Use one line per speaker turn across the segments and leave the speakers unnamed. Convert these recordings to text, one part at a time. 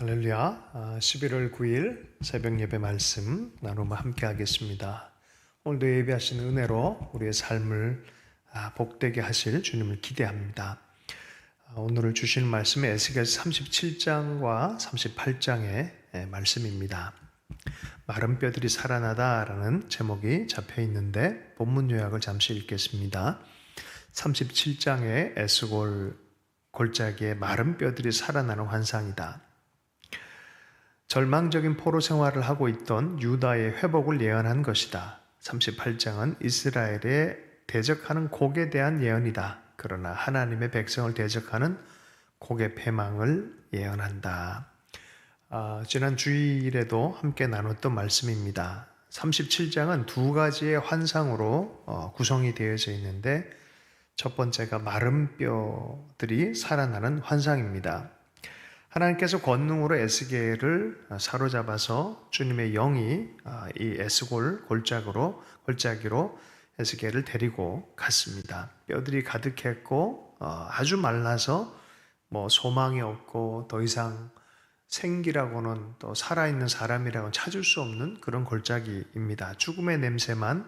할렐루야. 11월 9일 새벽 예배 말씀 나누며 함께 하겠습니다. 오늘도 예배하시는 은혜로 우리의 삶을 복되게 하실 주님을 기대합니다. 오늘 주신 말씀은 에스겔서 37장과 38장의 말씀입니다. 마른 뼈들이 살아나다라는 제목이 잡혀 있는데 본문 요약을 잠시 읽겠습니다. 37장의 에스골 골짜기에 마른 뼈들이 살아나는 환상이다. 절망적인 포로 생활을 하고 있던 유다의 회복을 예언한 것이다. 38장은 이스라엘에 대적하는 곡에 대한 예언이다. 그러나 하나님의 백성을 대적하는 곡의 패망을 예언한다. 지난 주일에도 함께 나눴던 말씀입니다. 37장은 두 가지의 환상으로 구성이 되어져 있는데 첫 번째가 마른 뼈들이 살아나는 환상입니다. 하나님께서 권능으로 에스겔을 사로잡아서 주님의 영이 이 에스골 골짜기로 에스겔을 데리고 갔습니다. 뼈들이 가득했고 아주 말라서 소망이 없고 더 이상 생기라고는 또 살아있는 사람이라고는 찾을 수 없는 그런 골짜기입니다. 죽음의 냄새만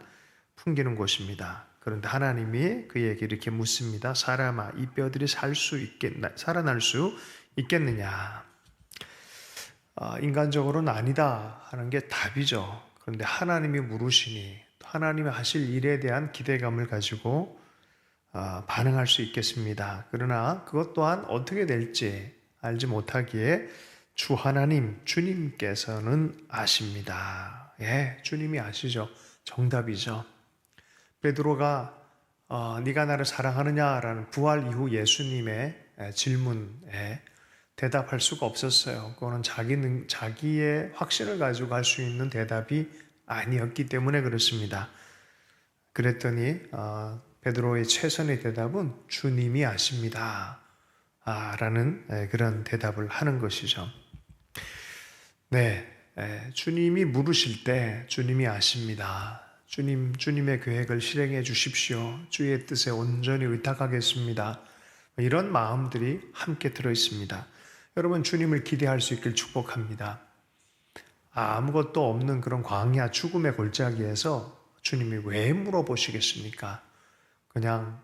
풍기는 곳입니다. 그런데 하나님이 그에게 이렇게 묻습니다. 사람아, 이 뼈들이 살아날 수 있겠느냐? 인간적으로는 아니다 하는 게 답이죠. 그런데 하나님이 물으시니 하나님이 하실 일에 대한 기대감을 가지고 반응할 수 있겠습니다. 그러나 그것 또한 어떻게 될지 알지 못하기에 주 하나님, 주님께서는 아십니다. 예, 주님이 아시죠. 정답이죠. 베드로가 네가 나를 사랑하느냐라는 부활 이후 예수님의 질문에 대답할 수가 없었어요. 그거는 자기의 확신을 가지고 할 수 있는 대답이 아니었기 때문에 그렇습니다. 그랬더니 베드로의 최선의 대답은 주님이 아십니다. 라는 그런 대답을 하는 것이죠. 네, 주님이 물으실 때 주님이 아십니다. 주님의 계획을 실행해 주십시오. 주의 뜻에 온전히 의탁하겠습니다. 이런 마음들이 함께 들어있습니다. 여러분, 주님을 기대할 수 있길 축복합니다. 아무것도 없는 그런 광야 죽음의 골짜기에서 주님이 왜 물어보시겠습니까? 그냥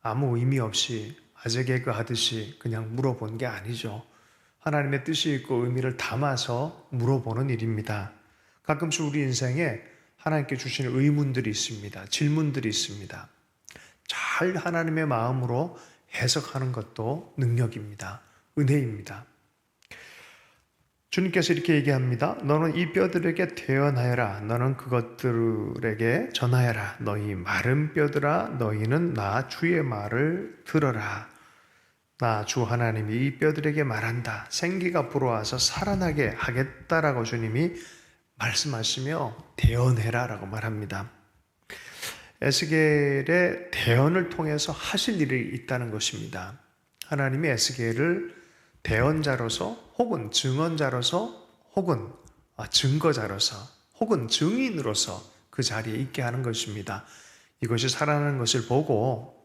아무 의미 없이 아재 개그 하듯이 그냥 물어본 게 아니죠. 하나님의 뜻이 있고 의미를 담아서 물어보는 일입니다. 가끔씩 우리 인생에 하나님께 주시는 의문들이 있습니다. 질문들이 있습니다. 잘 하나님의 마음으로 해석하는 것도 능력입니다. 은혜입니다. 주님께서 이렇게 얘기합니다. 너는 이 뼈들에게 대언하여라. 너는 그것들에게 전하여라. 너희 마른 뼈들아, 너희는 나 주의 말을 들어라. 나 주 하나님이 이 뼈들에게 말한다. 생기가 불어와서 살아나게 하겠다라고 주님이 말씀하시며 대언해라라고 말합니다. 에스겔의 대언을 통해서 하실 일이 있다는 것입니다. 하나님이 에스겔을 대언자로서 혹은 증언자로서 혹은 증거자로서 혹은 증인으로서 그 자리에 있게 하는 것입니다. 이것이 살아나는 것을 보고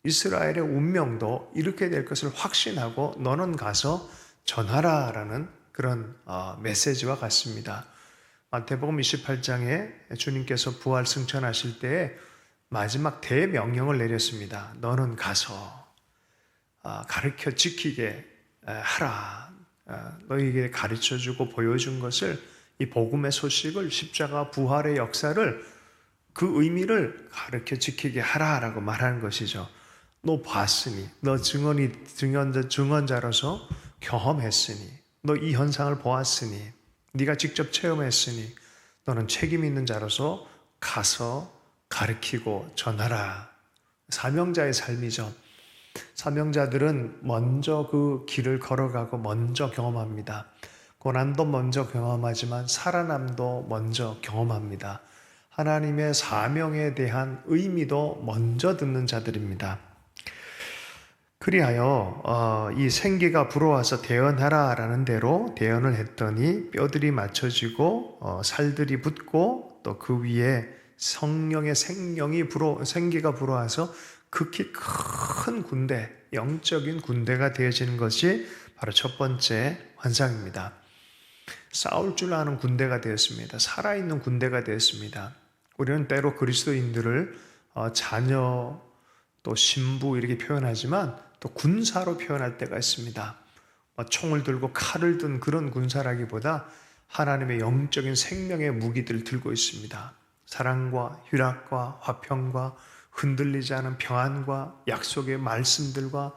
이스라엘의 운명도 이렇게 될 것을 확신하고 너는 가서 전하라라는 그런 메시지와 같습니다. 마태복음 28장에 주님께서 부활 승천하실 때에 마지막 대명령을 내렸습니다. 너는 가서 가르쳐 지키게 하라. 너희에게 가르쳐주고 보여준 것을, 이 복음의 소식을, 십자가 부활의 역사를, 그 의미를 가르쳐 지키게 하라라고 말하는 것이죠. 너 봤으니, 너 증언자로서 경험했으니, 너 이 현상을 보았으니, 네가 직접 체험했으니 너는 책임 있는 자로서 가서 가르치고 전하라. 사명자의 삶이죠. 사명자들은 먼저 그 길을 걸어가고 먼저 경험합니다. 고난도 먼저 경험하지만 살아남도 먼저 경험합니다. 하나님의 사명에 대한 의미도 먼저 듣는 자들입니다. 그리하여 이 생기가 불어와서 대언하라 라는 대로 대언을 했더니 뼈들이 맞춰지고 살들이 붙고 또 그 위에 성령의 생기가 불어와서 극히 큰 군대, 영적인 군대가 되어지는 것이 바로 첫 번째 환상입니다. 싸울 줄 아는 군대가 되었습니다. 살아있는 군대가 되었습니다. 우리는 때로 그리스도인들을 자녀 또 신부 이렇게 표현하지만 또 군사로 표현할 때가 있습니다. 총을 들고 칼을 든 그런 군사라기보다 하나님의 영적인 생명의 무기들을 들고 있습니다. 사랑과 희락과 화평과 흔들리지 않은 평안과 약속의 말씀들과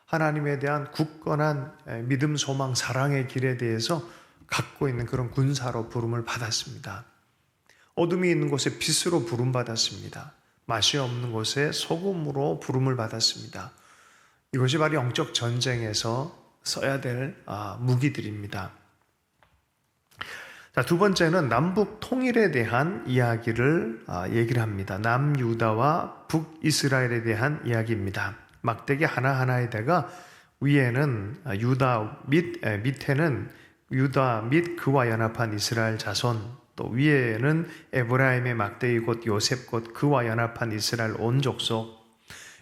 하나님에 대한 굳건한 믿음, 소망, 사랑의 길에 대해서 갖고 있는 그런 군사로 부름을 받았습니다. 어둠이 있는 곳에 빛으로 부름받았습니다. 맛이 없는 곳에 소금으로 부름을 받았습니다. 이것이 바로 영적 전쟁에서 써야 될 무기들입니다. 자, 두 번째는 남북 통일에 대한 이야기를 얘기를 합니다. 남유다와 북이스라엘에 대한 이야기입니다. 막대기 하나하나에다가 위에는 유다 밑에는 유다 및 그와 연합한 이스라엘 자손, 또 위에는 에브라임의 막대기 곧 요셉 곧 그와 연합한 이스라엘 온 족속,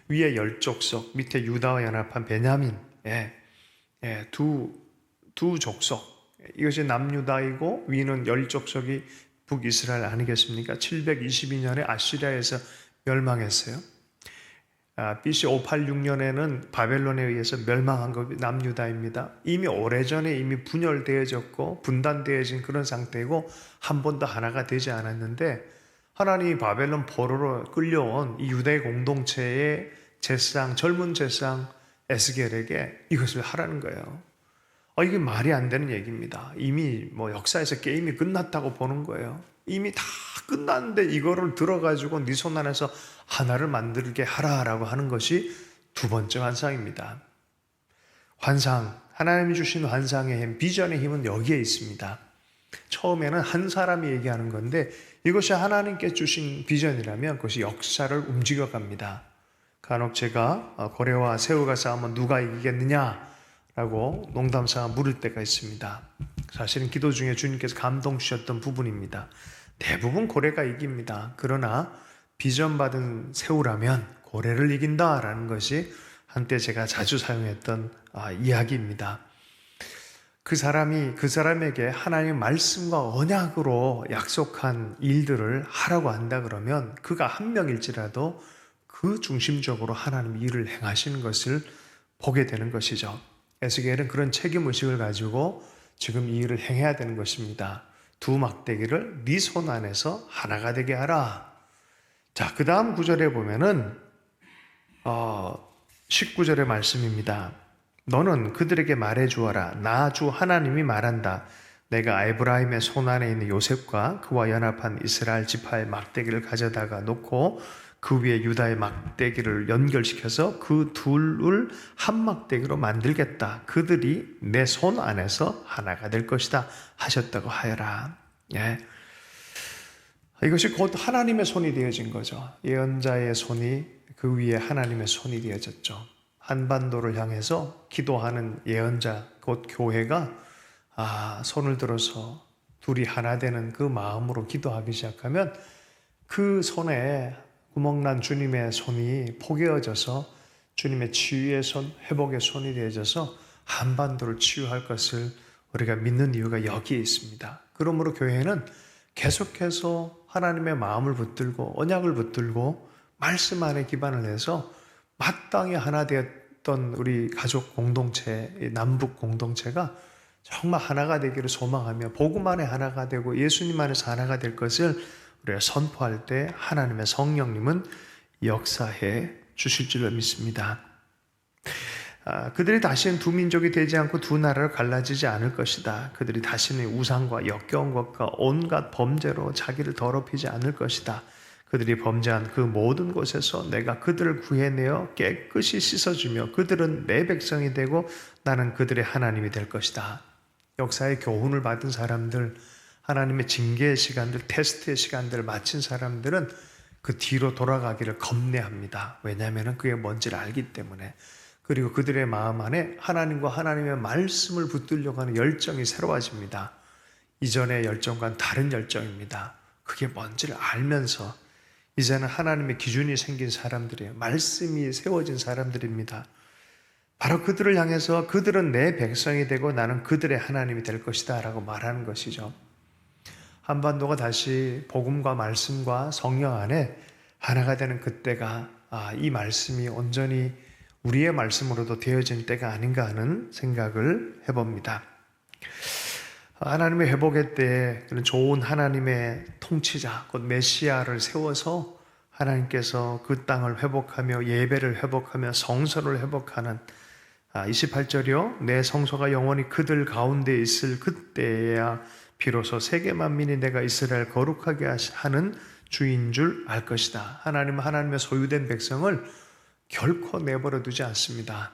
위에 10족속, 밑에 유다와 연합한 베냐민, 두 족속, 이것이 남유다이고 위는 10족속이 북이스라엘 아니겠습니까? 722년에 아시리아에서 멸망했어요. BC 586년에는 바벨론에 의해서 멸망한 것이 남유다입니다. 이미 오래전에 이미 분열되어졌고 분단되어진 그런 상태이고 한 번도 하나가 되지 않았는데 하나님이 바벨론 포로로 끌려온 이 유대 공동체의 제사장, 젊은 제사장 에스겔에게 이것을 하라는 거예요. 이게 말이 안 되는 얘기입니다. 이미 역사에서 게임이 끝났다고 보는 거예요. 이미 다 끝났는데 이거를 들어가지고 네 손 안에서 하나를 만들게 하라라고 하는 것이 두 번째 환상입니다. 환상, 하나님이 주신 환상의 힘, 비전의 힘은 여기에 있습니다. 처음에는 한 사람이 얘기하는 건데 이것이 하나님께 주신 비전이라면 그것이 역사를 움직여갑니다. 간혹 제가 고래와 새우가 싸우면 누가 이기겠느냐라고 농담삼아 물을 때가 있습니다. 사실은 기도 중에 주님께서 감동 주셨던 부분입니다. 대부분 고래가 이깁니다. 그러나 비전 받은 새우라면 고래를 이긴다라는 것이 한때 제가 자주 사용했던 이야기입니다. 그 사람에게 하나님의 말씀과 언약으로 약속한 일들을 하라고 한다 그러면 그가 한 명일지라도 그 중심적으로 하나님 일을 행하시는 것을 보게 되는 것이죠. 에스겔은 그런 책임의식을 가지고 지금 이 일을 행해야 되는 것입니다. 두 막대기를 네 손 안에서 하나가 되게 하라. 자, 그 다음 구절에 보면은 19절의 말씀입니다. 너는 그들에게 말해 주어라. 나 주 하나님이 말한다. 내가 에브라임의 손 안에 있는 요셉과 그와 연합한 이스라엘 지파의 막대기를 가져다가 놓고 그 위에 유다의 막대기를 연결시켜서 그 둘을 한 막대기로 만들겠다. 그들이 내 손 안에서 하나가 될 것이다 하셨다고 하여라. 이것이 곧 하나님의 손이 되어진 거죠. 예언자의 손이 그 위에 하나님의 손이 되어졌죠. 한반도를 향해서 기도하는 예언자 곧 교회가 손을 들어서 둘이 하나 되는 그 마음으로 기도하기 시작하면 그 손에 구멍난 주님의 손이 포개어져서 주님의 치유의 손, 회복의 손이 되어져서 한반도를 치유할 것을 우리가 믿는 이유가 여기에 있습니다. 그러므로 교회는 계속해서 하나님의 마음을 붙들고 언약을 붙들고 말씀 안에 기반을 해서 마땅히 하나 되었던 우리 가족 공동체, 남북 공동체가 정말 하나가 되기를 소망하며 복음 안에 하나가 되고 예수님 안에서 하나가 될 것을 우리가 선포할 때 하나님의 성령님은 역사해 주실 줄로 믿습니다. 그들이 다시는 두 민족이 되지 않고 두 나라로 갈라지지 않을 것이다. 그들이 다시는 우상과 역겨운 것과 온갖 범죄로 자기를 더럽히지 않을 것이다. 그들이 범죄한 그 모든 곳에서 내가 그들을 구해내어 깨끗이 씻어주며 그들은 내 백성이 되고 나는 그들의 하나님이 될 것이다. 역사의 교훈을 받은 사람들, 하나님의 징계의 시간들, 테스트의 시간들을 마친 사람들은 그 뒤로 돌아가기를 겁내합니다. 왜냐하면 그게 뭔지를 알기 때문에. 그리고 그들의 마음 안에 하나님과 하나님의 말씀을 붙들려고 하는 열정이 새로워집니다. 이전의 열정과는 다른 열정입니다. 그게 뭔지를 알면서 이제는 하나님의 기준이 생긴 사람들이에요. 말씀이 세워진 사람들입니다. 바로 그들을 향해서 그들은 내 백성이 되고 나는 그들의 하나님이 될 것이다 라고 말하는 것이죠. 한반도가 다시 복음과 말씀과 성령 안에 하나가 되는 그때가 이 말씀이 온전히 우리의 말씀으로도 되어진 때가 아닌가 하는 생각을 해봅니다. 하나님의 회복의 때에 그런 좋은 하나님의 통치자, 곧 메시아를 세워서 하나님께서 그 땅을 회복하며 예배를 회복하며 성소를 회복하는 28절이요. 내 성소가 영원히 그들 가운데 있을 그때야 비로소 세계 만민이 내가 이스라엘 거룩하게 하는 주인 줄 알 것이다. 하나님은 하나님의 소유된 백성을 결코 내버려 두지 않습니다.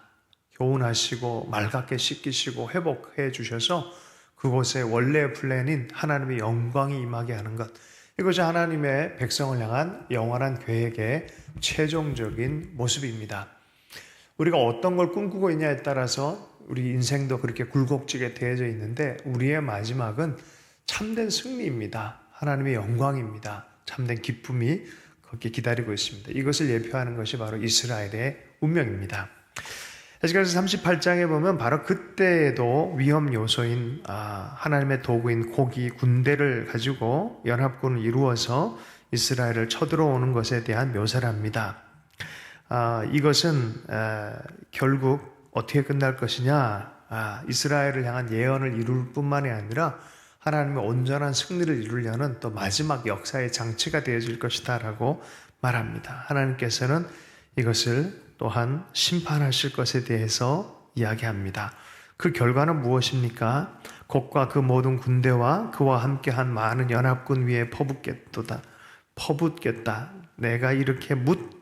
교훈하시고 맑게 씻기시고 회복해 주셔서 그곳에 원래의 플랜인 하나님의 영광이 임하게 하는 것, 이것이 하나님의 백성을 향한 영원한 계획의 최종적인 모습입니다. 우리가 어떤 걸 꿈꾸고 있냐에 따라서 우리 인생도 그렇게 굴곡지게 되어져 있는데 우리의 마지막은 참된 승리입니다. 하나님의 영광입니다. 참된 기쁨이 거기에 기다리고 있습니다. 이것을 예표하는 것이 바로 이스라엘의 운명입니다. 에스겔서 38장에 보면 바로 그때에도 위험 요소인 하나님의 도구인 고기 군대를 가지고 연합군을 이루어서 이스라엘을 쳐들어오는 것에 대한 묘사를 합니다. 이것은 결국 어떻게 끝날 것이냐, 이스라엘을 향한 예언을 이룰 뿐만이 아니라 하나님의 온전한 승리를 이루려는 또 마지막 역사의 장치가 되어질 것이다 라고 말합니다. 하나님께서는 이것을 또한 심판하실 것에 대해서 이야기합니다. 그 결과는 무엇입니까? 곡과 그 모든 군대와 그와 함께한 많은 연합군 위에 퍼붓겠다. 내가 이렇게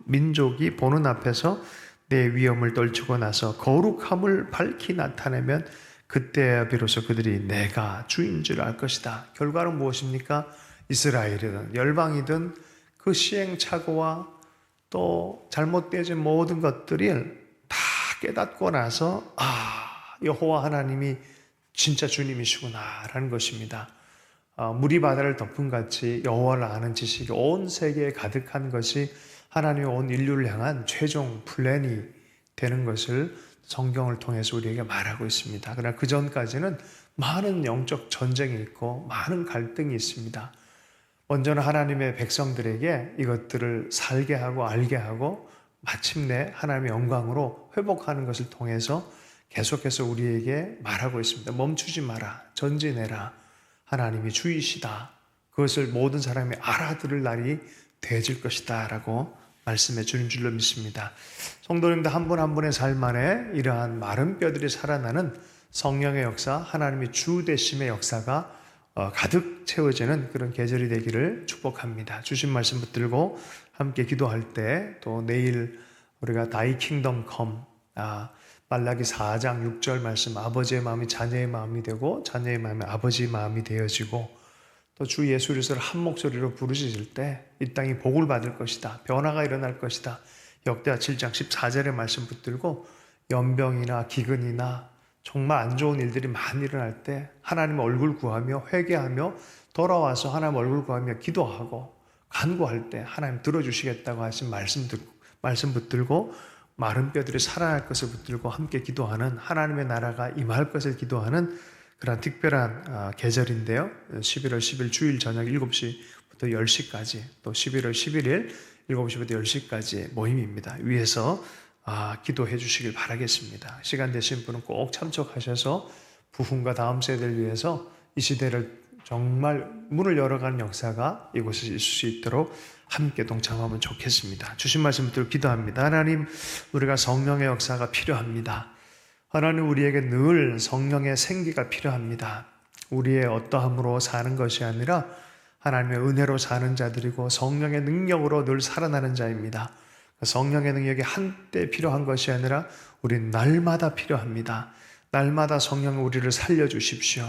민족이 보는 앞에서 내 위엄을 떨치고 나서 거룩함을 밝히 나타내면 그때야 비로소 그들이 내가 주인 줄 알 것이다. 결과는 무엇입니까? 이스라엘이든 열방이든 그 시행착오와 또 잘못되어진 모든 것들이 다 깨닫고 나서 여호와 하나님이 진짜 주님이시구나 라는 것입니다. 물이 바다를 덮은 같이 여호와를 아는 지식이 온 세계에 가득한 것이 하나님의 온 인류를 향한 최종 플랜이 되는 것을 성경을 통해서 우리에게 말하고 있습니다. 그러나 그 전까지는 많은 영적 전쟁이 있고 많은 갈등이 있습니다. 먼저는 하나님의 백성들에게 이것들을 살게 하고 알게 하고 마침내 하나님의 영광으로 회복하는 것을 통해서 계속해서 우리에게 말하고 있습니다. 멈추지 마라. 전진해라. 하나님이 주이시다. 그것을 모든 사람이 알아들을 날이 되어질 것이다 라고 말씀해 주는 줄로 믿습니다. 성도님들 한 분 한 분의 삶 안에 이러한 마른 뼈들이 살아나는 성령의 역사, 하나님의 주 되심의 역사가 가득 채워지는 그런 계절이 되기를 축복합니다. 주신 말씀 붙들고 함께 기도할 때, 또 내일 우리가 Thy Kingdom Come, 말라기 4장 6절 말씀, 아버지의 마음이 자녀의 마음이 되고 자녀의 마음이 아버지의 마음이 되어지고, 또 주 예수 그리스도를 한 목소리로 부르짖을 때 이 땅이 복을 받을 것이다. 변화가 일어날 것이다. 역대하 7장 14절의 말씀 붙들고 연병이나 기근이나 정말 안 좋은 일들이 많이 일어날 때 하나님의 얼굴 구하며 회개하며 돌아와서 하나님 얼굴 구하며 기도하고 간구할 때 하나님 들어주시겠다고 하신 말씀 붙들고 마른 뼈들이 살아날 것을 붙들고 함께 기도하는, 하나님의 나라가 임할 것을 기도하는 그런 특별한 계절인데요. 11월 10일 주일 저녁 7시부터 10시까지, 또 11월 11일 7시부터 10시까지 모임입니다. 위에서 기도해 주시길 바라겠습니다. 시간 되신 분은 꼭 참석하셔서 부흥과 다음 세대를 위해서 이 시대를 정말 문을 열어가는 역사가 이곳에 있을 수 있도록 함께 동참하면 좋겠습니다. 주신 말씀 붙들고 기도합니다. 하나님, 우리가 성령의 역사가 필요합니다. 하나님, 우리에게 늘 성령의 생기가 필요합니다. 우리의 어떠함으로 사는 것이 아니라 하나님의 은혜로 사는 자들이고 성령의 능력으로 늘 살아나는 자입니다. 성령의 능력이 한때 필요한 것이 아니라 우린 날마다 필요합니다. 날마다 성령 우리를 살려주십시오.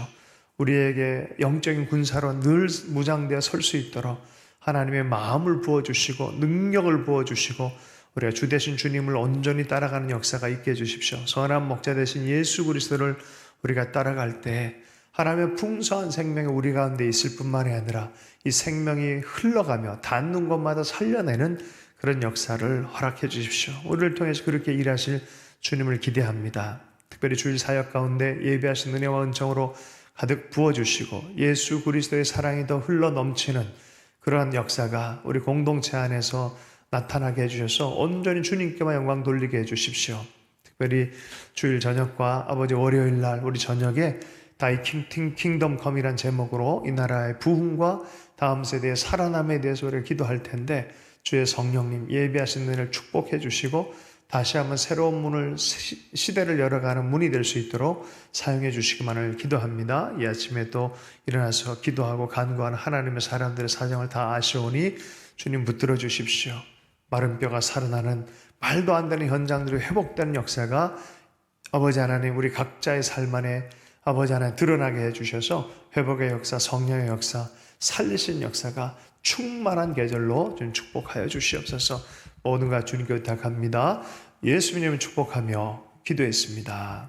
우리에게 영적인 군사로 늘 무장되어 설 수 있도록 하나님의 마음을 부어주시고 능력을 부어주시고 우리가 주 되신 주님을 온전히 따라가는 역사가 있게 해주십시오. 선한 목자 되신 예수 그리스도를 우리가 따라갈 때 하나님의 풍성한 생명이 우리 가운데 있을 뿐만이 아니라 이 생명이 흘러가며 닿는 곳마다 살려내는 그런 역사를 허락해 주십시오. 우리를 통해서 그렇게 일하실 주님을 기대합니다. 특별히 주일 사역 가운데 예배하신 은혜와 은총으로 가득 부어주시고 예수 그리스도의 사랑이 더 흘러 넘치는 그러한 역사가 우리 공동체 안에서 나타나게 해주셔서 온전히 주님께만 영광 돌리게 해주십시오. 특별히 주일 저녁과 아버지 월요일 날 우리 저녁에 다이 킹덤 컴이란 제목으로 이 나라의 부흥과 다음 세대의 살아남에 대해서 우리가 기도할 텐데 주의 성령님 예배하신 은혜를 축복해 주시고 다시 한번 새로운 문을 시대를 열어가는 문이 될 수 있도록 사용해 주시기만을 기도합니다. 이 아침에 또 일어나서 기도하고 간구하는 하나님의 사람들의 사정을 다 아시오니 주님 붙들어 주십시오. 마른 뼈가 살아나는 말도 안 되는 현장들이 회복되는 역사가 아버지 하나님 우리 각자의 삶 안에 아버지 하나님 드러나게 해주셔서 회복의 역사, 성령의 역사, 살리신 역사가 충만한 계절로 좀 축복하여 주시옵소서. 모든 것 주님께 부탁합니다. 예수님을 축복하며 기도했습니다.